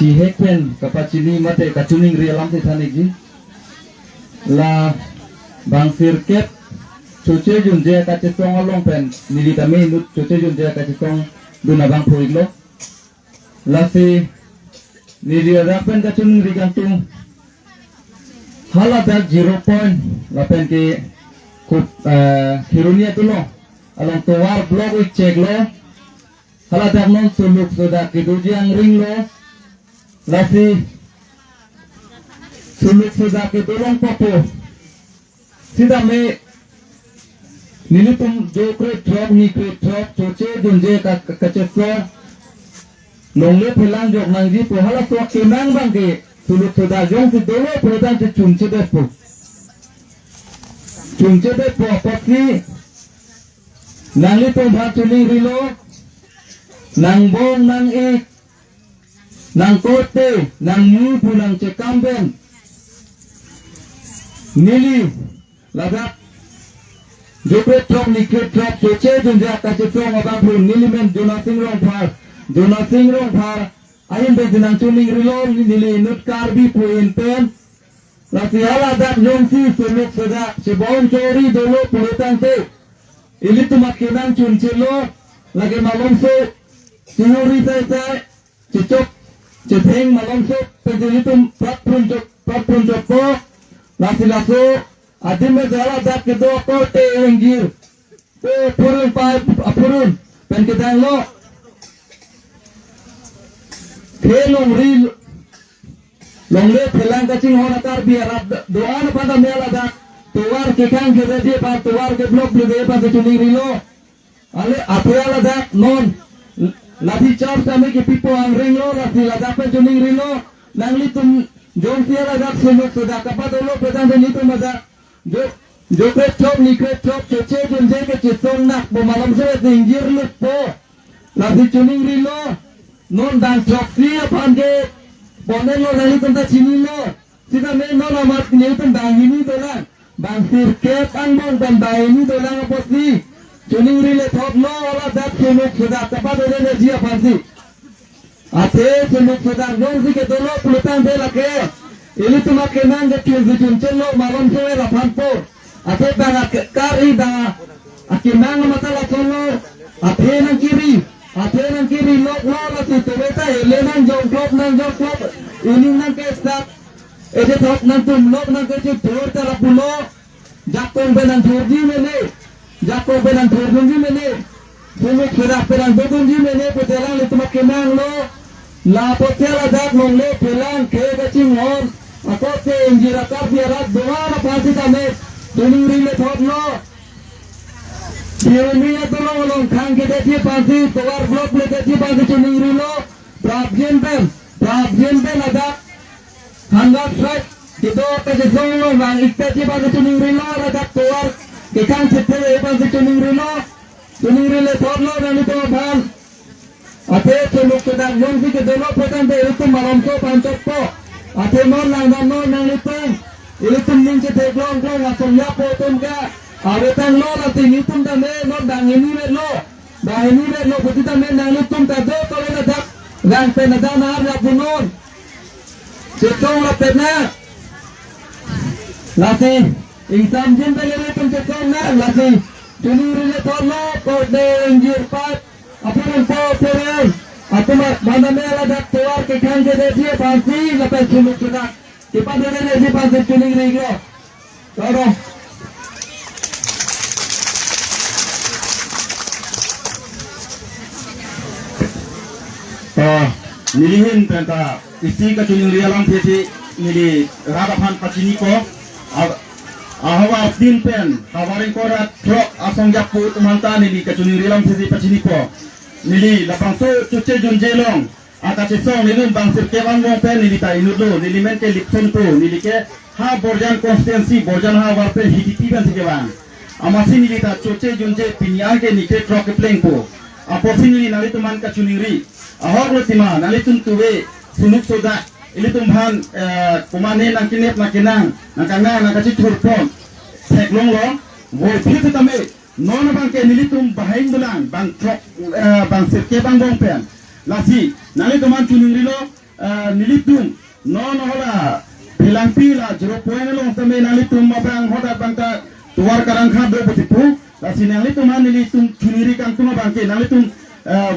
si hekpen kapacini mate kacuning rialam te thaniki la bang sirket cuce junje ka cetong along pen nili tame nut cuce junje ka cetong duna bang phoiglo la si nili rapen ka cuning rigantung hala dak 0 point la pen ke kup hirunia tulo along tuwar blog ik cek lo hala dak non suluk soda kidujiang ring lo la si suluk soda kidulong popo sida me nili tum jo kre drop ni kre drop choche junje ka kacheslo longle phelang jok nang ji po hala to kenang bang ke suluk soda jong si dolo prodan te chunche de po pati nangli tum bha chuling rilo nang bong nang ik nang kote nang mu pu nang cekamben nili ladak jokre trop nikre trop choche junja ka chesong abang pu nili men jona sing rong phar ayin be nang chuling rilo nili nut karbi pu pen lasiala dak nyongsi suluk soda sebon chori dolo puletang te ili tumak kenang chunchelo lagi malom so sinuri sai cicok cetheng malom so pendili tum prapun jok ko lasilaso adim me jala dak ke do ko te enggir te purun pai apurun pen kedang lo kelong ril longle phelang kaching hona tar biar doan pada mela dak tuar ke kang ke de pa tuar ke blok de pa chuling rilo ale apela dak non lathi char tame ke pipo ang ringo lathi ladak pe chuling rilo nangli tum jong tia dak suluk soda kapa dolo pedan de nitum ada jo ke chop ni ke chop choche junje ke chitong nak bo malam se dinggir lu po lathi chuling rilo non dan chok sia pande bonen lo nali tenta chini lo sida me no la mat ni tenta dangini dolan bang sirket ang bang dan dangini dolan aposi chuning rile thop lo wala dak suluk soda kapa dole ne jia phansi ate suluk soda non si ke dolo pulutan de lake ili tuma kenang ke chunchelo malam se la phanpo ate bang kari da akinang matala solo ate nang kiri lok la si tobeta elenan jong klop ini nang ke start ede thok nang tum lok nang ke chi thor ta la pulo jakong benang thorji mene sumuk khira perang dogunji mene petelang le tumak kenang lo la potela dak nong le pelang ke gaching hon akote injira kar biarat doana phasi ta me tuning rile thok lo Diunia tolong khang ke deti pasi towar blok le deti pasi chuning rilo prabjen pen ada hangat strike kido ke jesong lo bang ikte pasi chuning rilo ada towar ke khang chete pasi chuning rilo thorlo nani to bhan ate chuluk ke dak yong si ke dolo petan de itu malam so pancok po ate non nang liteng ilitum ning che teglong asong ya potun ka awetan lo nanti nitum tame no dangini me lo putih tame nang nitum tado kalau nadak rang penada nar ya punon cetong la pena lati insam jin pelere tum cetong na lati tuni rile torlo kode injir pat apun po peren atuma mana me la dak tuar ke khang ke de pansi la pe suluk sudah tipa de ne pansi tuni rile toro nilihin tenta isi ka chuling rialam thesi nili radapan pachini ko ahawa din pen hawaring ko rat trok asong japu tumanta nili ka chuling rialam thesi pachini ko nili lapang so chuche junjelong aka chesong nilun bang sirke bang pen nili ta inudo nili men ke lipsen to nili ke ha borjan constituency borjan ha warpe hiditi ban sike bang amasi nili ta chuche junje pinyang ke nike trok ke pleng ko aposi nili nali tuman ka chuling ri ahok lo tima nalitum tuwe sunuk soda ilitum bhan kumane nang kinep na kinang nang kanga nang kachi thurpon theklong lo wo phit tame non bang ke nilitum bahain dulang bang trok bang sirke bang bong pen lasi nalitum an chuning rilo nilitum non hola pilang pila 0.0 long tame nalitum mabang hoda bangka tuar karang khado betipu lasi nalitum nilitum chuniri kang tuma bangke nalitum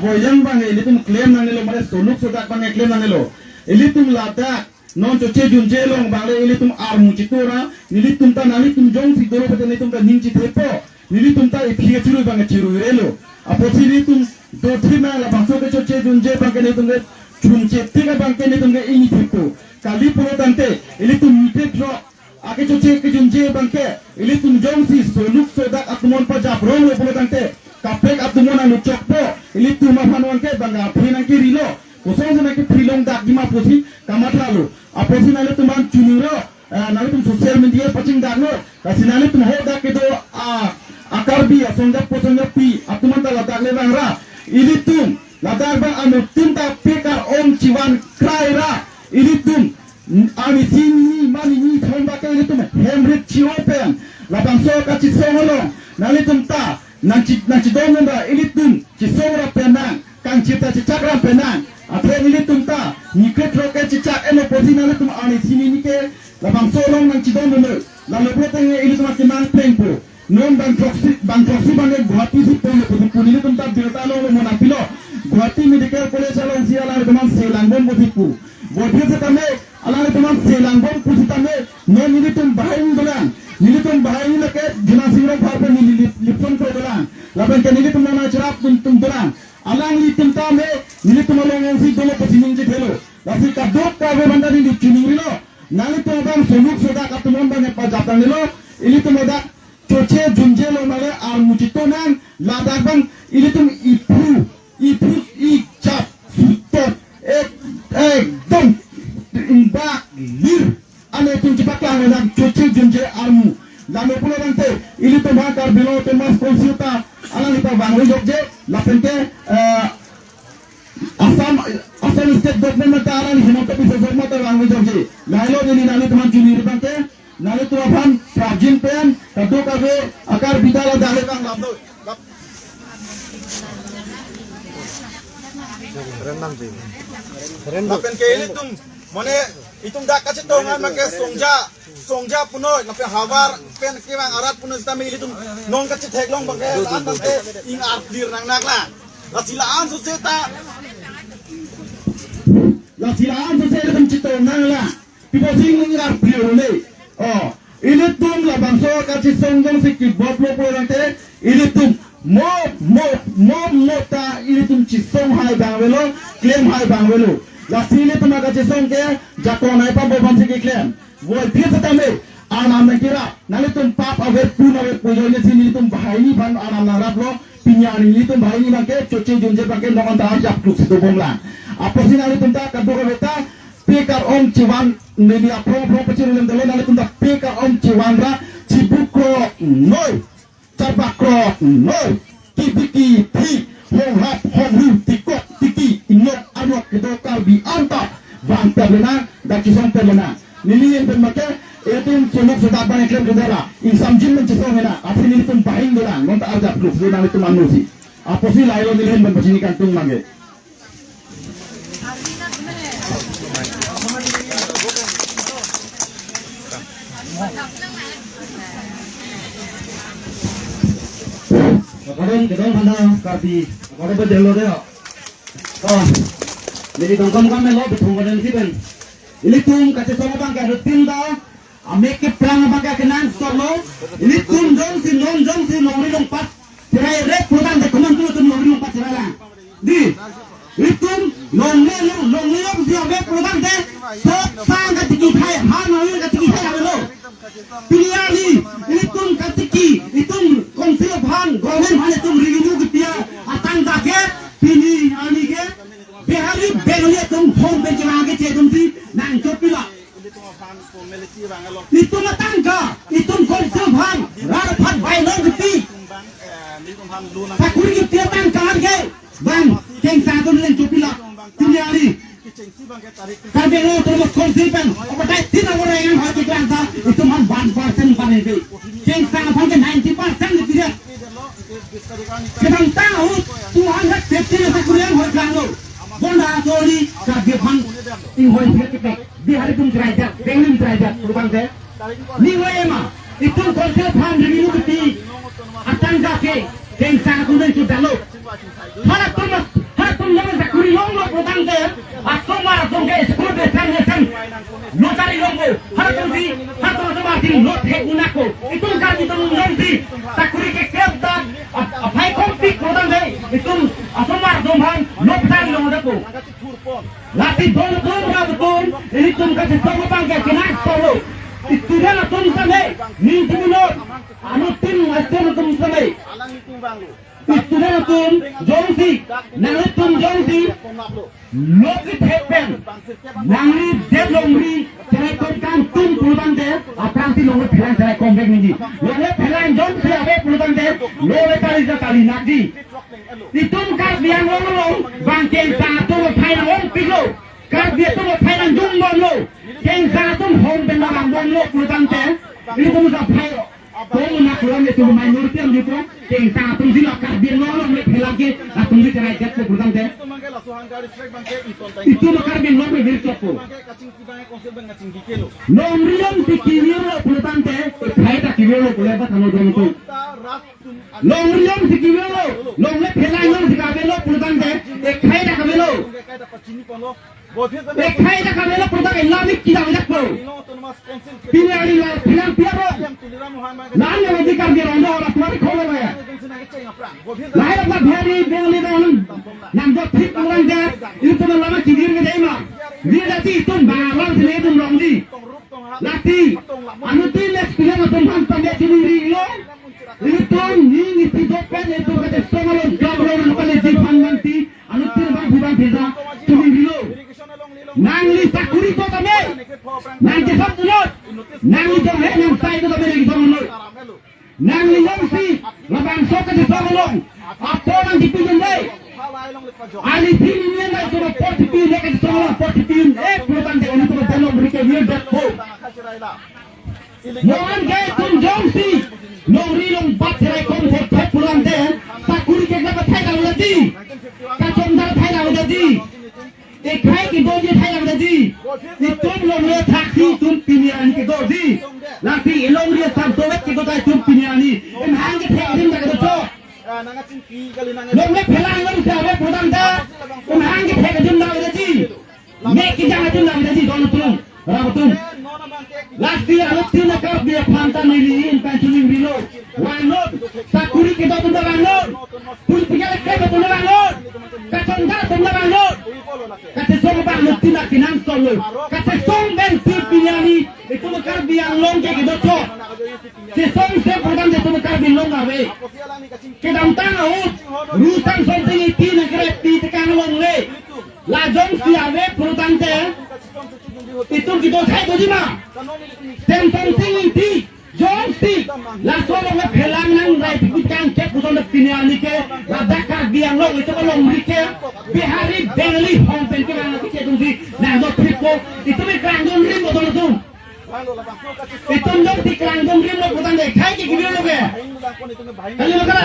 boyang bange nilitum claim nangelo mare soluk sodak bange claim nangelo nilitum ladak non choche junje long bangle nilitum armu chitura nilitum ta nalitum jong sidoro bete nilitum ta ninchi tepo nilitum ta iphiye chiru bange chiru relo aposi nilitum do thima la bangso ke choche junje bange nilitum ke chunche tiga bange nilitum ke ini tepo kali puro tante nilitum mite dro ake choche ke junje bange nilitum jong si soluk sodak atmon pa jabrong le puro tante kapek atmon anu chokpo nilitum afanwan ke banga phinan ki rilo kosong sana ke prilong dak gima posi kamatralo aposi nale tuman chuniro nale tum sosial media pacing dano kasi nale tum ho dak itu akar bi asonga posonga pi atuman ta ladak le bangra ini tum ladak bang anu tinta pekar om ciwan kraira ini tum ami sini mani ni thomba ke ini tum Henry Chiopen labang so ka chisongolo nale tum ta nanci domenda ini tum chisora penang kang cita cicakram penang après ini tumta niket roke cicak eno posina le tum ani sini nike labang solong nang cidon bener lalu proteng ini tum akiman pengpo non bang proxy bange Guwahati si pon le pun ini tumta bilta lo mona pilo Guwahati medical college along si ala teman selangbon bosipu bodhi se tame ala teman selangbon pusitame non ini tum bahain dolan ini tum bahain le ke junasiro farpe ni lipon ko dolan labang ke ini tum na cerap tum dolan alang li timta me nili tumalong si dolo pasining je thelo lasi kadok ka be banda ni chuning lo nali to bang soluk soda ka tumon bang pa jatang lo ili tumoda choche junje lo male ar mujito nan ladak bang ili tum ipu i chap sutot dom imba lir ane tum cipak lang nan choche junje armu lalu pulo bante ili tum kar bilo temas konsulta alang ita bang jogje lapente asam state government mata alang himata bisa formata bang jogje lailo jadi nali teman juni bangke nali tu afan prajin pen kado kabe akar bidala dale bang lamdo lapen ke ini tum mone itum dak kace tongan make songja puno lape hawar pen ke bang arat puno sta me itum non kace theklong bangke an bangke ing ar clear nang nak la silaan suseta tum cito nang la pipo sing ing ar clear le oh ini tum la bangso kace songjong sikki boplo porante ini tum mo ta ini tum cisong hai bangwelo claim hai bangwelo la sile tuma ka cisong ke jakon hai pa bobam sikki claim वो फिर से तमे आनाम में किरा नाले तुम पाप अवे पूर्ण अवे पूजोने sini तुम bahayini ban anam narat lo pinyani ni तुम bahayini bangke coce junje bangke nongan tahap japluk situ bomla apa sih naले तुम ta kadro beta pekar om ciwan media pro pecil lem dalo naले तुम ta pekar om ciwan ra cibukro noi carbakro noi kibiki pi hong hap hong ru tikok tiki inok anok kedokal bi anta bang perlena dan kisong perlena niliyan pen make etum soluk sodak ban eklem kedala in samjin men chisong hena afi nili tum bahin dolan non ta arja plus do nali tum anusi aposi lailo niliyan ben bajini kan tung mange kedon hana karti akore be delo de oh nili tongkom kam melo betung badan siben ini tum kace sama bang ka rutin da ame ke plang bang ka kenan solo ini tum jong si nongri dong pat tirai re putan de kuman tu tum nongri dong pat tirai di ini tum nongri si ame putan de so sang ka tiki thai ha nongri ka tiki thai alo pilihani ini tum ka tiki itum komsi bhan gomen bhan tum rigu kitia atang da ke pini ani ke behari benole tum home bench lagi ce tum si nang chopila itu matangka itu konsep bang rar phat bai long giti pakuri giti tang kan ke bang keng sa tum len chopila tinyari karbe lo tum konsep ban apa dai tin orang yang hati klanta itu man 1% bane be keng sa bang ke 90% giti dia kedang tahu 250 pakuri yang hoi klano bonda soli karbe bang Tinggal kita di hari pun derajat, dengan derajat perubahan saya. Niwa ema itu konsep ham demi bukti akan kake yang sangat mudah itu dalo. Harap nama sakuri longo perubahan saya. Asal marah songke sekolah besan notari longo. Harap masing not hek unako. Itu kan itu nonsi sakuri kekep dan apa kompik perubahan saya. Itu asal marah songhan notari longo dako. Latih betul betul ini tuh kasih sama bangke kena solo. Itu dah lah tuh sampai ni tuh anu tim macam tuh sampai. Itu dah tuh jongsi, nanti tuh jongsi, lokit hepen, nanti dia longri, cerai kan tuh puluhan deh, apa sih longri pelan cerai komplek ni? Longri pelan jongsi apa puluhan deh, longri kali nanti. Itu kan dia ngomong bangke satu final pilu. Kar dia tuh final jumbo lo, yang satu home benang lo puluhan deh, itu mudah final. Kau nak pulang itu minoriti am gitu, yang satu sih lah kar dia ngomong lebih lagi, langsung di cerai jet puluhan deh. Itu kar dia ngomong lebih cepat. Lomriam si kiri lo puluhan deh, kaya tak kiri lo boleh apa kamu dong tu. Lomriam si kiri lo, lomre pelan lo si kabe lo puluhan deh, kaya tak kabe lo. Kaya tak kabe lo puluhan deh, lagi kita banyak lo. Pilih hari lo, pilih piaro. Nanya lagi kan dia orang orang tua di kolom ya. Lahir apa hari beli daun, nampak tip orang dia, itu tuh lama cidir ke dia mah. Dia nanti itu barang sini itu longdi. Nanti, anu tuh les pilih macam mana dia cidir lo. Itu ni si dopen itu kata semua jabron apa les jipan nanti, anu tuh bang bukan beza cidir lo. Nangli sakuri to kami, nanti satu lot, nangli jom nang sai to kami lagi sama lot. Nangli jom si, labang sok ke sama lot. Apa orang dipinjam deh? Ali sini ni nak cuma portipin dekat sama portipin. Peluang dia untuk berjalan mereka dia jatuh. Mohon gaya tum jom si, nori long bat cerai kompor peluang dia. Sakuri kita dapat thay dah lagi. Kacau dah thay dah lagi. Ikai ki doji thay dah lagi. Itum long le taksi tum pinian ki doji. Lagi long le sam towek ki doji tum pinian ni. Hang ki thay dim dah kedo. Long le pelang long siapa peluang dia. Hang ki thay dim dah lagi. Mek ki jangan dim dah lagi dono tum. Rabutum. Lagi alutin nak dia pantai miliin penculing bilo. Why not? Sakuri kita tu dah not. Pun pergi lagi tu dah not. Kacang dah tu dah not. Kacang song bang alutin nak kinam solo. Kacang song ben si pinyani itu makar biang long ke gitu cok. Si song se program itu makar biang long awe. Kedam tang out. Rusan song tinggi ti nak kerep ti tekan long le. Lajong si awe program te. Itu kita thay tu di mana? Tempang tinggi ti, jom ti. Langsung orang pelang nang rai pikirkan cek putus pinian ni ke. Ladakar biang long itu kalau mereka bihari beli home pen kita nanti cek tu si. Nah dok tripo itu mereka anggun rim betul betul. Itu dok ti anggun rim lo putan deh. Thay ke kiri lo ke? Kali mana?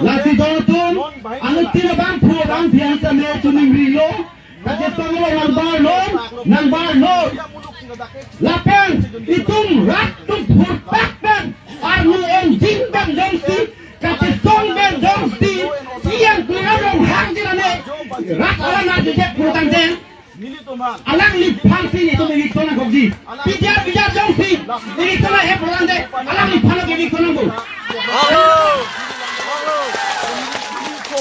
Lasi donatun, anu tiada bang biasa meh tuning rilo. Kacau semua nang bar lapang itung ratum hurpak ben arnu enjing ben jongsi kacau song ben jongsi siang keluar dong hang jirane rak orang nak jejak pulutan den alang lipang sini itu milik sana kogi bijar jongsi milik sana pulutan den alang lipang lagi milik sana bu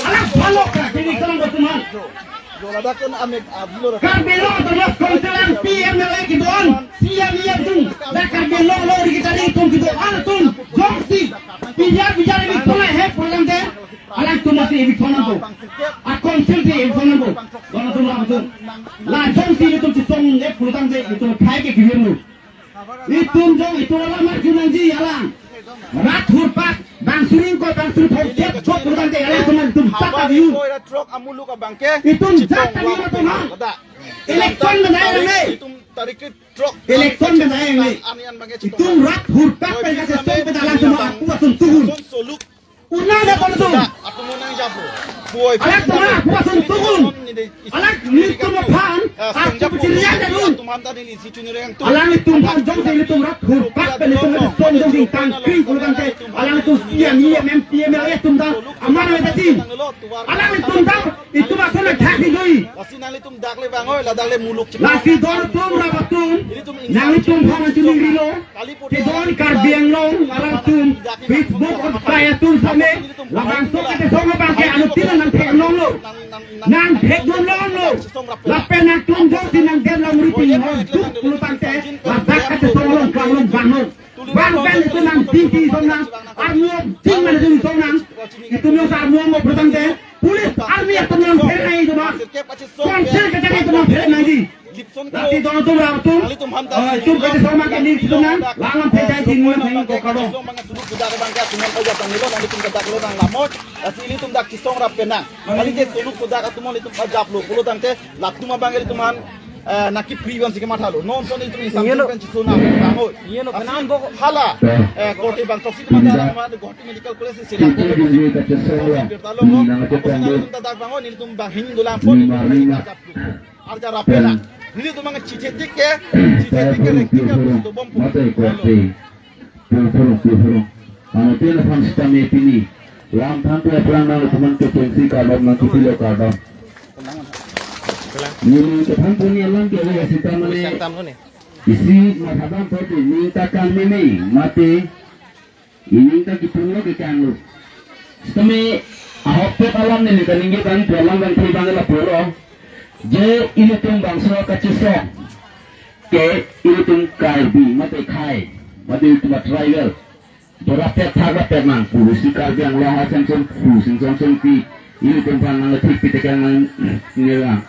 alang palok lagi milik sana bu teman. Karbelo terus konselan PM lagi don. Siap tung. Dah karbelo lo di kita ni tung kita. Tung jongsi. Bijar ini tolak he program deh. Alang tu masih ini sonan tu. Konsel deh ini sonan tu. Sonan tu lah betul. Lah jongsi itu song program deh itu kai ke kiri lu. Itu jong itu lah marjunan ji alang. Rat hurpak bang suring thau cep chop program deh alang teman tu tak view. Itu jatah ni betul ha. Elektron benar ni. Elektron benar ni. Itu rat hurpak pergi ke song pedalang semua aku asun turun. Una ada tu. Alat semua aku asun turun. Alat ni tu pan Aku bercirian dulu. Tuhan tadi ni si cunir yang tu. Alang itu jom dari itu rat hurkat dari itu son jom di tangki kulan teh. Alang itu siam MPML itu dah aman ada tadi. Alang itu dah itu masalah kaki doi. Kasi nali tum dakle bangoy la dakle muluk cipta. Nasi dor tum rabatum. Nang tum phang cuni rilo. Ti don karbiang long alang tum Facebook on kaya tum same. Labang sok kate songa bangke anu tilan nang thek long lo. Nang thek long lo. Lapen nang tum jom di nang den long riti hon tuk puluh tante. Labak kate songa long kalong bangun. Bang ben itu nang tinggi sonang. Armuam ting mana tu sonang. Itu nyo armuam mo bertante. Pulis army atau nang pernah itu mah. Konser kata itu nang pernah lagi. Nanti dono tu berapa tu? Itu kata sama kini itu nang. Langan pejai sini nang kau kalau. Asili tum dak kisong rapena. Kali ke suluk sudah kat tumon itu pajak lu. Puluh tante latu mah bangga itu man. Nakip priwan sih kemat halu. Non son itu sampai kan cisuna bangun. Iya no kenan bo hala. Korte bang toksi teman dalam mah korte medical college sih lah. Bertalong no. Aku tak bangun ini tum bang hin dulang pun. Arja rapena. Ini tu mga cicetik ke rektika tu bom pun. Ano tiyan ang sistema ini? Lam thanto perang na teman ke pensi kadang na kipilo kadang. Ini ke thanto ni lang ke ya sistema ni. Isi mahadam pati ni takkan ni mati. Ini tak kipulo ke kanu. Sistema ahok alam ni kaningi kan alam kan thai bang la puro. Je ini tum bangsa kaciso. Ke ini tum karbi mati khai. Mati tum trial. Berapa target memang polisi kerjaan lah asal polisi asal pi ini tempat yang letih pitekan nyelang.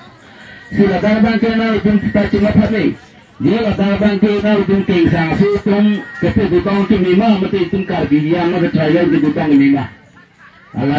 Sila darban kena ujung kita cuma pakai. Dia darban kena ujung kengsang. So tum kepe gudang tu mima mati tum kerjaan mati trial di gudang mima.